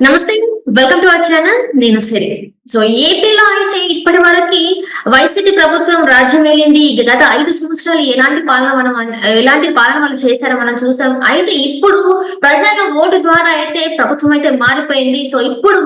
నమస్తే. Welcome to our channel. నేను సిరి. So ఏపీలో అయితే ఇప్పటి వరకు వైసీపీ ప్రభుత్వం రాజ్యం ఏలింది. గత 5 సంవత్సరాలు ఎలాంటి పాలన వాళ్ళు చేశారో మనం చూసాం. అయితే ఇప్పుడు ప్రజల ఓటు ద్వారా అయితే ప్రభుత్వం అయితే మారిపోయింది. సో ఇప్పుడు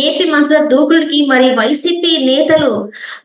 ఏపీ మంత్రుల దూకుడికి మరి వైసీపీ నేతలు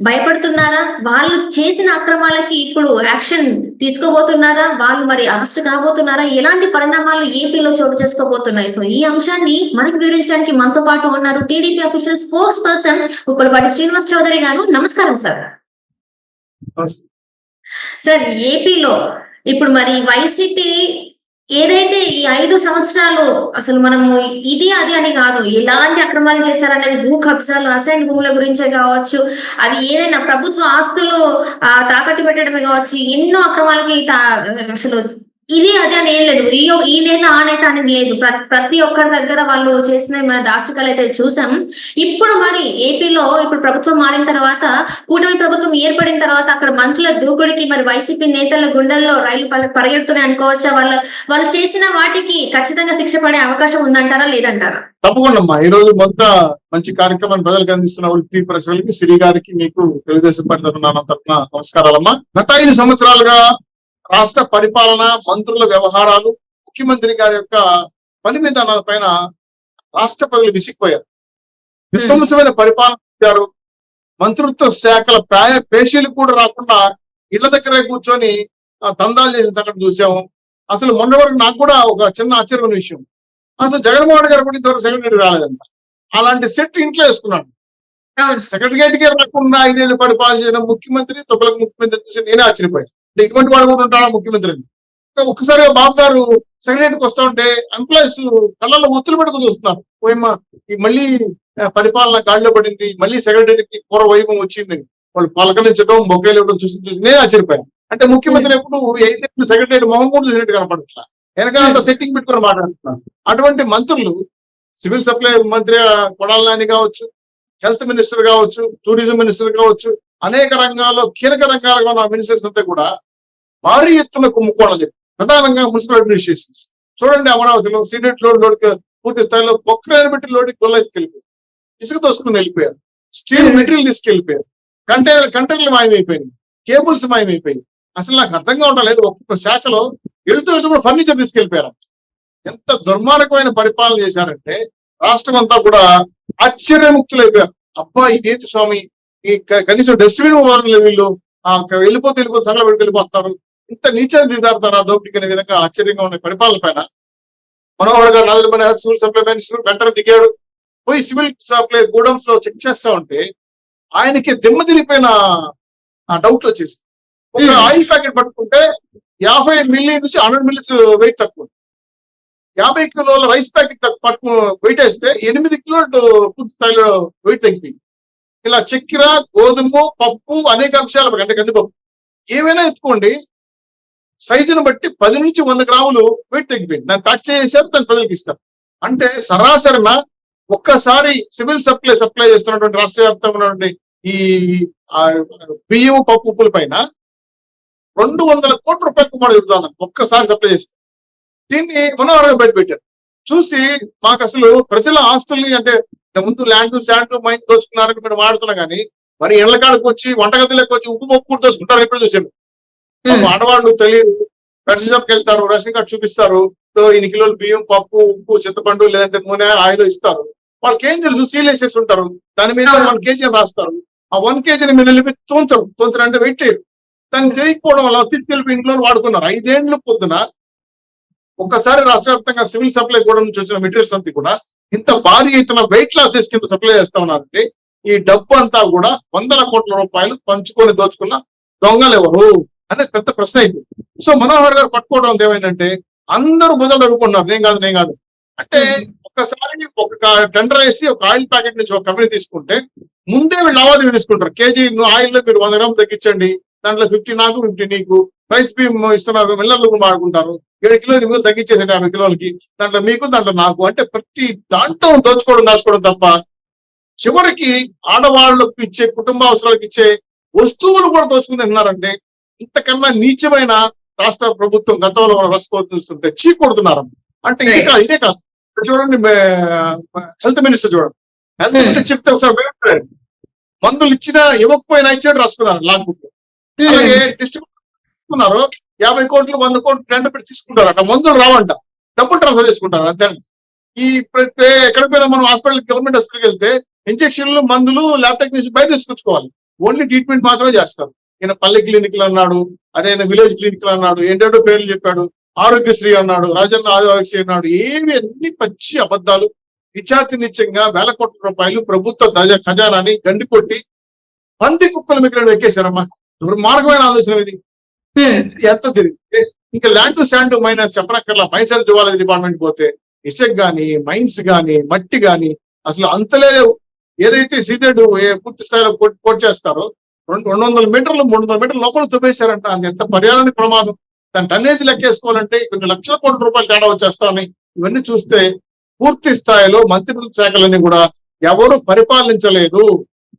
భయపడుతున్నారా? వాళ్ళు చేసిన అక్రమాలకి ఇప్పుడు యాక్షన్ తీసుకోబోతున్నారా? వాళ్ళు మరి అరెస్ట్ కాబోతున్నారా? ఎలాంటి పరిణామాలు ఏపీలో చోటు చేసుకోబోతున్నాయి? సో ఈ అంశాన్ని మనకి వివరించడానికి మనతో పాటు ఉన్నారు TDP official spokesperson Uppalapati Srinivas Chowdary గారు. నమస్కారం సార్. సార్, ఏపీలో ఇప్పుడు మరి వైసీపీ ఏదైతే ఈ 5 సంవత్సరాలు అసలు మనము ఇది అది అని కాదు, ఎలాంటి అక్రమాలు చేశారనేది భూ కబ్జాలు, అసైన్ భూముల గురించే కావచ్చు, అది ఏదైనా ప్రభుత్వ ఆస్తులు తాకట్టు పెట్టడమే కావచ్చు, ఎన్నో అక్రమాలకి అసలు ఇది అదే అని ఏం లేదు. ఈ నేత ఆ నేత అనేది లేదు. ప్రతి ఒక్కరి దగ్గర వాళ్ళు చేసిన మన దాష్టికాలు అయితే చూసాం. ఇప్పుడు మరి ఏపీలో ఇప్పుడు ప్రభుత్వం మారిన తర్వాత, కూటమి ప్రభుత్వం ఏర్పడిన తర్వాత అక్కడ మంత్రుల దూకుడికి మరి వైసీపీ నేతల గుండెల్లో రైలు పరిగెడుతున్నాయి అనుకోవచ్చా? వాళ్ళు చేసిన వాటికి ఖచ్చితంగా శిక్ష పడే అవకాశం ఉందంటారా, లేదంటారా? తప్పకుండా అమ్మా. ఈ రోజు మొదట మంచి కార్యక్రమాన్ని ప్రజలకు అందిస్తున్న టీ ప్రజలకి, సిరి గారికి, మీకు తెలుగుదేశం పార్టీ తరఫున నమస్కారాలమ్మా. గత 5 సంవత్సరాలుగా రాష్ట్ర పరిపాలన, మంత్రుల వ్యవహారాలు, ముఖ్యమంత్రి గారి యొక్క పని విధానాల పైన రాష్ట్ర ప్రజలు విసిగిపోయారు. విధ్వంసమైన పరిపాలన ఇచ్చారు. మంత్రిత్వ శాఖల పేషీలు కూడా రాకుండా ఇళ్ల దగ్గరే కూర్చొని దందాలు చేసిన సంగతి చూసాము. అసలు మొన్న వరకు నాకు కూడా ఒక చిన్న ఆశ్చర్యమైన విషయం, అసలు జగన్మోహన్ రెడ్డి గారు కూడా ఇంతవరకు సెక్రటరీ రాలేదంట. అలాంటి సెట్ ఇంట్లో వేసుకున్నాడు. సెక్రటరియట్కి రాకుండా 5 ఏళ్ళు పరిపాలన చేసిన ముఖ్యమంత్రి, తొక్కలకు ముఖ్యమంత్రి చూసి నేనే ఆశ్చర్యపోయాను. ఇటువంటి వాడు కూడా ఉంటాడా ముఖ్యమంత్రి? ఒక్కసారిగా బాబు గారు సెక్రటరీకి వస్తా ఉంటే ఎంప్లాయీస్ కళ్ళల్లో ఒత్తులు పెట్టుకుని చూస్తున్నారు. పోయమ్మా, మళ్ళీ పరిపాలన గాడిలో పడింది, మళ్ళీ సెక్రటరీకి పూర్వ వైభవం వచ్చింది, వాళ్ళు పలకరించడం, బొకేలు ఇవ్వడం చూసి నేను ఆశ్చర్యపోయాను. అంటే ముఖ్యమంత్రి ఎప్పుడు 5 ఏళ్ళు సెక్రటరీ మొహమ్మూడు చూసినట్టు కనపడట్లా, వెనక అంత సెట్టింగ్ పెట్టుకుని మాట్లాడుతున్నారు. అటువంటి మంత్రులు, సివిల్ సప్లై మంత్రి కొడాల నాని కావచ్చు, హెల్త్ మినిస్టర్ కావచ్చు, టూరిజం మినిస్టర్ కావచ్చు, అనేక రంగాల్లో కీలక రంగాలుగా ఉన్న మినిస్టర్స్ అంతా కూడా భారీ ఎత్తున కుమ్ముకోవడం జరిగింది. ప్రధానంగా మున్సిపల్ అడ్మినిస్ట్రేషన్స్ చూడండి. అమరావతిలో సీడెడ్ లోడ్ పూర్తి స్థాయిలో పొక్రాన్ని పెట్టి లోడింగ్ గొల్ల ఎత్తుకెళ్ళిపోయారు, ఇసుక తోసుకుని వెళ్ళిపోయారు, స్టీల్ మెటీరియల్ తీసుకెళ్ళిపోయారు, కంటైనర్లు మాయమైపోయినాయి, కేబుల్స్ మాయమైపోయాయి. అసలు నాకు అర్థంగా ఉండలేదు. ఒక్కొక్క శాఖలో వెళ్తూ కూడా ఫర్నిచర్ తీసుకెళ్ళిపోయారు. ఎంత దుర్మార్గమైన పరిపాలన చేశారంటే రాష్ట్రం అంతా కూడా ఆశ్చర్యముక్తులైపోయారు. అబ్బా, ఇదేంటి స్వామి, ఈ కనీసం డస్ట్బిన్ వారంలో వీళ్ళు వెళ్ళిపోతే సంగల పెట్టి వెళ్ళిపోతారు, ఇంత నీచంగా దిగుతారు దోపిడీ అనే విధంగా ఆశ్చర్యంగా ఉన్న పరిపాలన పైన మనోహర్ గారు నాలుగు సివిల్ సప్లై మినిస్టర్ వెంటనే దిగాడు. పోయి సివిల్ సప్లై గోడౌన్స్ లో చెక్ చేస్తా ఉంటే ఆయనకి దిమ్మ తిరిగిపోయిన డౌట్ వచ్చేసి, ఒక ఆయిల్ ప్యాకెట్ పట్టుకుంటే 50 మిల్లీ నుంచి 100 మిల్లీస్ వెయిట్ తక్కువ, 50 కిలోల రైస్ ప్యాకెట్ వెయిట్ వేస్తే 8 కిలోలు పూర్తి స్థాయిలో వెయిట్ తగ్గిపోయింది. ఇలా చక్కెర, గోధుమ, పప్పు, అనేక అంశాలు, అంటే కందిపప్పు ఏమైనా ఎత్తుకోండి, సైజును బట్టి 10 నుంచి 100 గ్రాములు వెయిట్ తగ్గిపోయింది. దాన్ని ప్యాక్ చేసేసారు, దాన్ని ప్రజలకు ఇస్తారు. అంటే సరాసరిన ఒక్కసారి సివిల్ సప్లై చేస్తున్నటువంటి రాష్ట్ర వ్యాప్తంగా ఉన్నటువంటి ఈ బియ్యం, పప్పు, ఉప్పుల పైన 200 కోట్ల రూపాయలు కుమారు జరుగుతుంది ఒక్కసారి సప్లై చేస్తారు. దీన్ని మనోహరంగా బయటపెట్టారు. చూసి మాకు అసలు ప్రజల ఆస్తుల్ని, అంటే ముందు ల్యాండ్, శాండ్, మైన్ దోచుకున్నారని మేము వాడుతున్నాం, కానీ మరి ఇళ్ల కాడకు వచ్చి వంటగదిలోకి వచ్చి ఉప్పు పప్పు కూడా దోచుకుంటారు. ఇప్పుడు చూసాము. ఆడవాళ్ళు తెలియదు, రేషన్ షాప్కి వెళ్తారు, రేషన్ కార్డు చూపిస్తారు, 2 కిలోలు బియ్యం, పప్పు, ఉప్పు, చింతపండు, లేదంటే నూనె, ఆయిల్ ఇస్తారు. వాళ్ళకి ఏం తెలుసు? సీల్ వేసేసి ఉంటారు. దాని మీద 1 కేజీ అని రాస్తారు. ఆ 1 కేజీని మీరు వెళ్ళి తోంచరు అంటే వెయిట్ చేయరు. దాన్ని తెలియకపోవడం వల్ల తీసుకెళ్ళి ఇంట్లో వాడుకున్నారు. 5 ఏళ్ళు పొద్దున ఒక్కసారి రాష్ట్ర వ్యాప్తంగా సివిల్ సప్లై కూడా నుంచి వచ్చిన మెటీరియల్స్ అంతా కూడా ఇంత భారీ ఎత్తున వెయిట్ లాసెస్ కింద సప్లై చేస్తా ఉన్నారంటే ఈ డబ్బు అంతా కూడా 100 కోట్ల రూపాయలు పంచుకొని దోచుకున్న దొంగలు ఎవరు అనేది పెద్ద ప్రశ్న అయిపోయింది. సో మనోహర్ గారు పట్టుకోవడం ఏమైందంటే అందరూ భుజాలు అడుగుకున్నారు, నేను కాదు అంటే ఒక్కసారి ఒక టెండర్ వేసి ఒక ఆయిల్ ప్యాకెట్ నుంచి ఒక కంపెనీ తీసుకుంటే ముందే వీళ్ళు లావాదేవీ తీసుకుంటారు. కేజీ ఆయిల్ లో మీరు 100 గ్రాములు తగ్గించండి, దాంట్లో 50 నాకు 50 నీకు, రైస్ బీమ్ ఇస్తున్న మిల్లర్లు వాడుకుంటారు, 7 కిలోలు నిధులు తగ్గించేసండి 50 కిలోలకి, దాంట్లో మీకు, దాంట్లో నాకు, అంటే ప్రతి దాంట్లో దాచుకోవడం తప్ప చివరికి ఆడవాళ్ళకు ఇచ్చే, కుటుంబ అవసరాలకు ఇచ్చే వస్తువులు కూడా దోచుకుని తిన్నారంటే ఇంతకన్నా నీచమైన రాష్ట్ర ప్రభుత్వం గతంలో మనం రసపోతుంటే చీ కొడుతున్నారు. అంటే ఇదే కాదు, చూడండి హెల్త్ మినిస్టర్ చూడండి, హెల్త్ మినిస్టర్ చెప్తే ఒకసారి భయపడారు. మందులు ఇచ్చినా ఇవ్వకపోయినా ఇచ్చాడు రాసుకున్నారు లాక్ బుక్ లో. అలాగే డిస్ట్రిబ్యూటర్ 50 కోట్లు 100 కోట్లు టెండర్ పెట్టి తీసుకుంటారంట, మందులు రావంట, డబ్బులు ట్రాన్స్ఫర్ చేసుకుంటారు అంతే. ఈ ఎక్కడ పోయినా మనం హాస్పిటల్, గవర్నమెంట్ హాస్పిటల్కి వెళ్తే ఇంజక్షన్లు, మందులు, ల్యాబ్ టెక్నీషియన్ బయట తీసుకొచ్చుకోవాలి, ఓన్లీ ట్రీట్మెంట్ మాత్రమే చేస్తారు. ఈయన పల్లె క్లినిక్లు అన్నాడు, అదే విలేజ్ క్లినిక్లు అన్నాడు, ఏంటంటో పేర్లు చెప్పాడు, ఆరోగ్యశ్రీ అన్నాడు, రాజన్న ఆరోగ్యశ్రీ అన్నాడు. ఏమి అన్ని పచ్చి అబద్ధాలు. నిత్యంగా వేల కోట్ల రూపాయలు ప్రభుత్వ ఖజానాని గండి కొట్టి పంది కుక్కల మిగిలిన ఎక్కేశారమ్మా. దుర్మార్గమైన ఆలోచన ఇది. ఎంత తిరిగి ఇంకా ల్యాండ్ టు శాండ్ మైనస్ చెప్పనక్కర్లా. మైన్స్ అండ్ జువాలజీ డిపార్ట్మెంట్ పోతే ఇసుక గాని, మైన్స్ గాని, మట్టి గాని అసలు అంతలే లేవు. ఏదైతే సీటెడ్ పూర్తి స్థాయిలో పోటీ చేస్తారో 200 మీటర్లు 300 మీటర్ల లోపల తుప్పేశారంట. అది ఎంత పర్యావరణ ప్రమాదం. దాని టన్నేజ్ లెక్కేసుకోవాలంటే కొన్ని లక్షల కోట్ల రూపాయలు తేడా వచ్చేస్తా ఉన్నాయి. ఇవన్నీ చూస్తే పూర్తి స్థాయిలో మంత్రిత్వ శాఖలన్నీ కూడా ఎవరు పరిపాలించలేదు,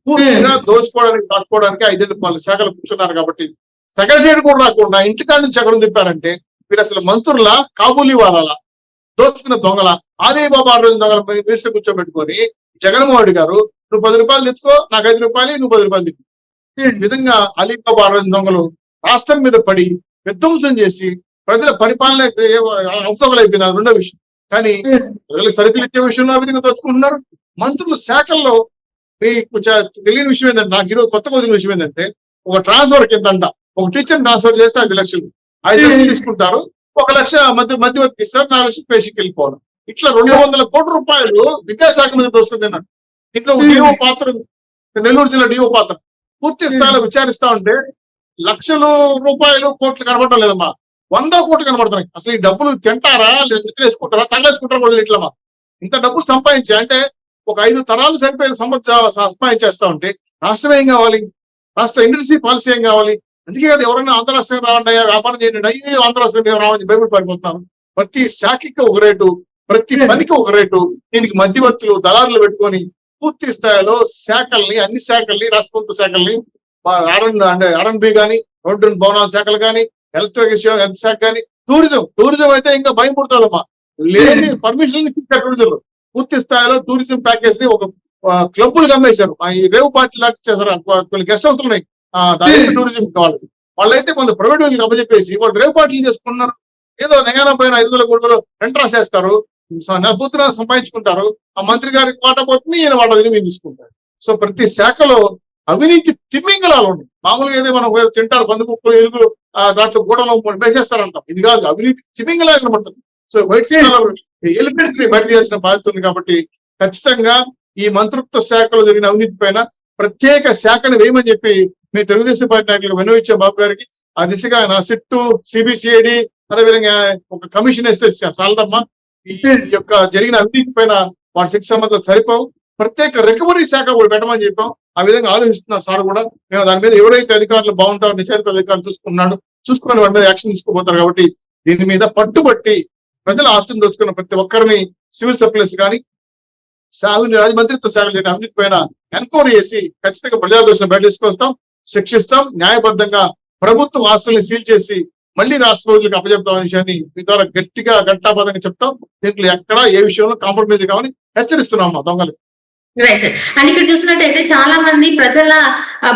పూర్తిగా దోచుకోవడానికి దాచుకోవడానికి 5 శాఖలు కూర్చున్నారు. కాబట్టి సెక్రటరియట్ కూడా రాకుండా ఇంటికాడ నుంచి ఎక్కడ తిప్పారంటే వీరు అసలు మంత్రుల కాబూలీ వాళ్ళ దోచుకున్న దొంగల. ఆలీబాబా దొంగల మినిస్టర్ కూర్చోబెట్టుకొని జగన్మోహన్ రెడ్డి గారు, నువ్వు 10 రూపాయలు తెచ్చుకో, నాకు 5 రూపాయలు, నువ్వు 10 రూపాయలు తెచ్చుకో. ఈ విధంగా అలీబాబా దొంగలు రాష్ట్రం మీద పడి విధ్వంసం చేసి ప్రజల పరిపాలన అవసరమైపోయింది. అది రెండో విషయం. కానీ ప్రజలకు సరుకులు ఇచ్చే విషయంలో అభివృద్ధి దోచుకుంటున్నారు. మంత్రులు శాఖల్లో మీకు తెలియని విషయం ఏంటంటే, నాకు ఈరోజు కొత్తగా వచ్చిన విషయం ఏంటంటే, ఒక ట్రాన్స్ఫర్ కిందంట ఒక టీచర్ ట్రాన్స్ఫర్ చేస్తే 5 లక్షలు, 5 లక్షలు తీసుకుంటారు, 1 లక్ష మధ్యవర్తికి ఇస్తారు, 4 లక్షలు పేషికి వెళ్ళిపోవడం. ఇట్లా 200 కోట్ల రూపాయలు విద్యాశాఖ మీద దోసుకుంటున్నాడు. ఇట్లా డిఓ పాత్ర, నెల్లూరు జిల్లా డిఓ పాత్ర పూర్తి స్థాయిలో విచారిస్తా ఉంటే లక్షలు రూపాయలు కోట్లు కనబడటం లేదమ్మా, 100 కోట్లు కనబడుతున్నాయి. అసలు ఈ డబ్బులు తింటారా, లేదా వేసుకుంటారా, తగలేసుకుంటారా కూడా ఇట్లమ్మా. ఇంత డబ్బులు సంపాదించి అంటే ఒక 5 తరాలు సరిపోయిన సంపాదించేస్తా ఉంటే రాష్ట్రం ఏం కావాలి, రాష్ట్ర ఇండస్ట్రీ పాలసీ ఏం కావాలి? అందుకే కదా ఎవరైనా ఆంధ్రరాష్ట్రం రావండి, వ్యాపారం చేయండి, అయ్యో ఆంధ్రరాష్ట్రం మేము రావని బైబుల్ పడిపోతున్నాం. ప్రతి శాఖకి ఒక రేటు, ప్రతి పనికి ఒక రేటు. దీనికి మధ్యవర్తులు, దళారులు పెట్టుకొని పూర్తి స్థాయిలో శాఖల్ని, అన్ని శాఖల్ని, రాష్ట్ర ప్రభుత్వ శాఖల్ని, R&B కానీ, రోడ్డు భవనాల శాఖలు కానీ, హెల్త్ శాఖ కానీ, టూరిజం అయితే ఇంకా భయం పుడుతుందమ్మా. లేని పర్మిషన్ టూరిజం పూర్తి స్థాయిలో టూరిజం ప్యాకేజ్ ని ఒక క్లబ్బులు అమ్మేశారు. ఈ రేవు పార్టీ లాగా చేశారు. కొన్ని గెస్ట్ హౌస్ ఉన్నాయి టూరిజం కావాలి. వాళ్ళైతే కొంత ప్రైవేట్ వాళ్ళకి అప్పచెప్పేసి వాళ్ళు రేవు పార్టీలు చేసుకున్నారు. ఏదో నెగాన పైన 500 కోట్లు రెంట్ రాసేస్తారు, పూర్తిగా సంపాదించుకుంటారు. ఆ మంత్రి గారికి వాటా పోతుంది, ఈయన వాటా తిని తీసుకుంటారు. సో ప్రతి శాఖలో అవినీతి తిమ్మింగలాలు ఉన్నాయి. మామూలుగా ఏదో మనం తింటారు పందుకుక్కలు, ఎలుగులు దాంట్లో గూడలో వేసేస్తారంటాం. ఇది కాదు, అవినీతి తిమ్మింగలాగా కనబడుతుంది. సో వైట్ ఎలిమెంట్స్ ని బయట చేయాల్సిన బాధ్యత ఉంది. కాబట్టి ఖచ్చితంగా ఈ మంత్రిత్వ శాఖలో జరిగిన అవినీతి పైన ప్రత్యేక శాఖను వేయమని చెప్పి మీ తెలుగుదేశం పార్టీ నాయకులకు విన్నవించాం బాబు గారికి. ఆ దిశగా నా సిట్టు, సిబిసిఐడి, అదేవిధంగా ఒక కమిషన్ వేస్తే చాలదమ్మా. ఈ యొక్క జరిగిన అవినీతి పైన వాటి శిక్ష సంబంధాలు సరిపోవు. ప్రత్యేక రికవరీ శాఖ కూడా పెట్టమని చెప్పాం. ఆ విధంగా ఆలోచిస్తున్నారు సార్ కూడా. మేము దాని మీద ఎవరైతే అధికారులు బాగుంటారో, నిషేధిత అధికారులు చూసుకుని వాటి మీద యాక్షన్ తీసుకోబోతారు. కాబట్టి దీని మీద పట్టుబట్టి ప్రజల ఆస్తిని దోచుకున్న ప్రతి ఒక్కరిని సివిల్ సప్లైస్ కానీ మంత్రిత్వ శాఖలు జరిగిన అవినీతి పైన ఎన్క్వైరీ చేసి ఖచ్చితంగా ప్రజాదోషం బయట తీసుకొస్తాం, శిక్షిస్తాం. న్యాయబద్ధంగా ప్రభుత్వం ఆస్తుల్ని సీల్ చేసి మళ్ళీ రాష్ట్ర ప్రభుత్వాలకు అప్పచెప్తామనే విషయాన్ని మీ ద్వారా గట్టిగా ఘంటాబద్ధంగా చెప్తాం. దీంట్లో ఎక్కడా ఏ విషయంలో కాంప్రమైజ్ కావాలని హెచ్చరిస్తున్నాం మా దొంగలు. Right sir. అండ్ ఇక్కడ చూసినట్టయితే చాలా మంది ప్రజల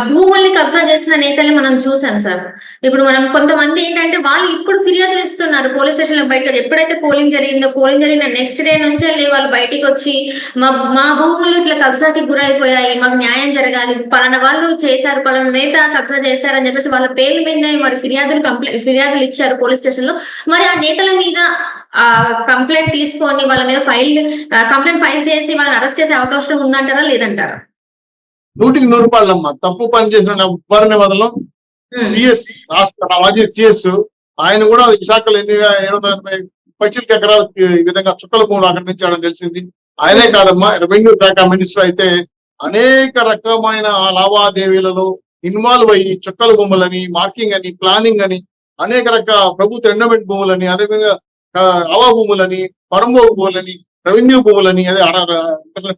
భూముల్ని కబ్జా చేసిన నేతల్ని మనం చూసాం సార్. ఇప్పుడు మనం కొంతమంది ఏంటంటే వాళ్ళు ఇప్పుడు ఫిర్యాదులు ఇస్తున్నారు పోలీస్ స్టేషన్ లో. బయటకు ఎప్పుడైతే పోలింగ్ జరిగిన నెక్స్ట్ డే నుంచి వాళ్ళు బయటికి వచ్చి మా భూములు ఇట్లా కబ్జాకి గురైపోయాయి, మాకు న్యాయం జరగాలి, పలానా వాళ్ళు చేశారు, పలానా నేత కబ్జా చేశారని చెప్పేసి వాళ్ళ పేర్ల మీద మరి ఫిర్యాదులు ఇచ్చారు పోలీస్ స్టేషన్ లో. మరి ఆ నేతల మీద కంప్లైంట్ తీసుకొని వాళ్ళ మీద కంప్లైంట్ ఫైల్ చేసి వాళ్ళని అరెస్ట్ చేసే అవకాశం ఉందంటారా లేదంటారా? 100కి 100 రూపాయలమ్మా. తప్పు పని చేసిన వారిని వదలం. సిఎస్ రాష్ట్ర మాజీ సిఎస్ ఆయన కూడా విశాఖలో 780 పైచిలకు ఎకరాలు ఈ విధంగా చుక్కల భూములు ఆక్రమించాడని తెలిసింది. ఆయనే కాదమ్మా, రెవెన్యూ శాఖ మినిస్టర్ అయితే అనేక రకమైన లావాదేవీలలో ఇన్వాల్వ్ అయ్యి చుక్కల భూములని, మార్కింగ్ అని, ప్లానింగ్ అని, అనేక రకాల ప్రభుత్వ ఎండోమెంట్ భూములని, అదేవిధంగా అవా భూములని, పరంభోగు భూములని, రెవెన్యూ భూములని, అదే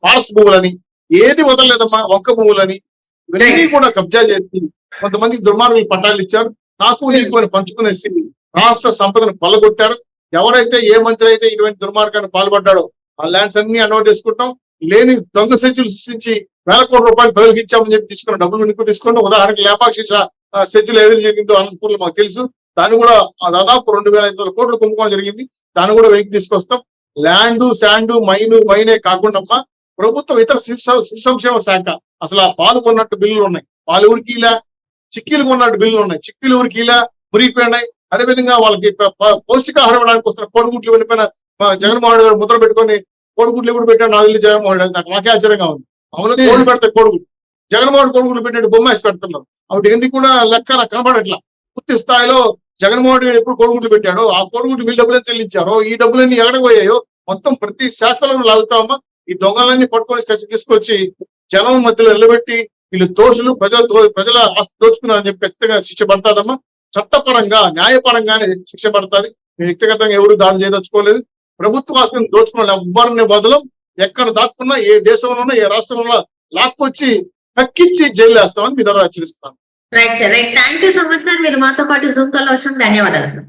ఫారెస్ట్ భూములని ఏది వదలలేదమ్మా. ఒక్క భూములని ఇవన్నీ కూడా కబ్జా చేసి కొంతమందికి దుర్మార్గులు పట్టాలు ఇచ్చారు. నాకు నీకు అని పంచుకునేసి రాష్ట్ర సంపదను కొల్లగొట్టారు. ఎవరైతే ఏ మంత్రి అయితే ఇటువంటి దుర్మార్గాన్ని పాల్పడ్డాడో ఆ ల్యాండ్స్ అన్ని అన్వర్ట్ చేసుకుంటాం. లేని దొంగ సెచ్చులు సృష్టించి వేల కోట్ల రూపాయలు బదులుకి ఇచ్చామని చెప్పి తీసుకున్న డబ్బులు నీకు తీసుకుంటాం. ఉదాహరణకి లేపాక్షి సెచ్చులు ఏది జరిగిందో అనంతపూర్లో మాకు తెలుసు. దాన్ని కూడా దాదాపు 2,500 కోట్లు కుంభకోణం జరిగింది. దాన్ని కూడా వెనక్కి తీసుకొస్తాం. ల్యాండ్, శాండ్, వైనే కాకుండా ప్రభుత్వం ఇతర శిశు సంక్షేమ శాఖ అసలు ఆ పాలు కొన్నట్టు బిల్లులు ఉన్నాయి. పాలు ఊరికి ఇలా, చిక్కీలు కొన్నట్టు బిల్లులు ఉన్నాయి. చిక్కీలు ఊరికి ఇలా మురిగిపోయినాయి. అదేవిధంగా వాళ్ళకి పౌష్టికాహారం ఇవ్వడానికి వస్తున్న కోడిగుడ్లు వెళ్ళిపోయిన జగన్మోహన్ రెడ్డి గారు ముద్ర పెట్టుకొని కోడిగుడ్లు ఎప్పుడు పెట్టాడు నాకు తెలియదు. జగన్మోహన్ రెడ్డి నాకే ఆశ్చర్యంగా ఉంది. అవును, కోడి పెడతాయి కోడిగుడ్లు. జగన్మోహన్ కోడిగుడ్లు పెట్టినట్టు బొమ్మ వేసి పెడుతున్నారు. అవి ఎన్ని కూడా లెక్క నాకు కనబడట్లా. పూర్తి స్థాయిలో జగన్మోహన్ రెడ్డి ఎప్పుడు కోడిగుడ్లు పెట్టాడో ఆ కోడిగుడ్లు వీళ్ళు డబ్బులు చెల్లించారో ఈ డబ్బులన్నీ ఎక్కడికి పోయాయో మొత్తం ప్రతి శాఖలో లాగుతామా. ఈ దొంగలన్నీ పట్టుకొని తీసుకొచ్చి జనం మధ్యలో నిలబెట్టి వీళ్ళు దోషులు, ప్రజల ఆస్తి దోచుకున్నారని చెప్పి ఖచ్చితంగా శిక్ష పడతాదమ్మా. చట్టపరంగా, న్యాయపరంగానే శిక్ష పడుతుంది. వ్యక్తిగతంగా ఎవరు దాడి చేయదలుచుకోలేదు. ప్రభుత్వ ఆస్తులను దోచుకున్న ఎవ్వరిని బదులు ఎక్కడ దాక్కున్నా, ఏ దేశంలోనో ఏ రాష్ట్రంలో లాక్కొచ్చి కక్కించి జైలు వేస్తామని మీ దగ్గర హెచ్చరిస్తాను. Right sir, right. Thank you so much sir. మీరు మాతో పాటు జూమ్ కాల్ వచ్చిన ధన్యవాదాలు సార్.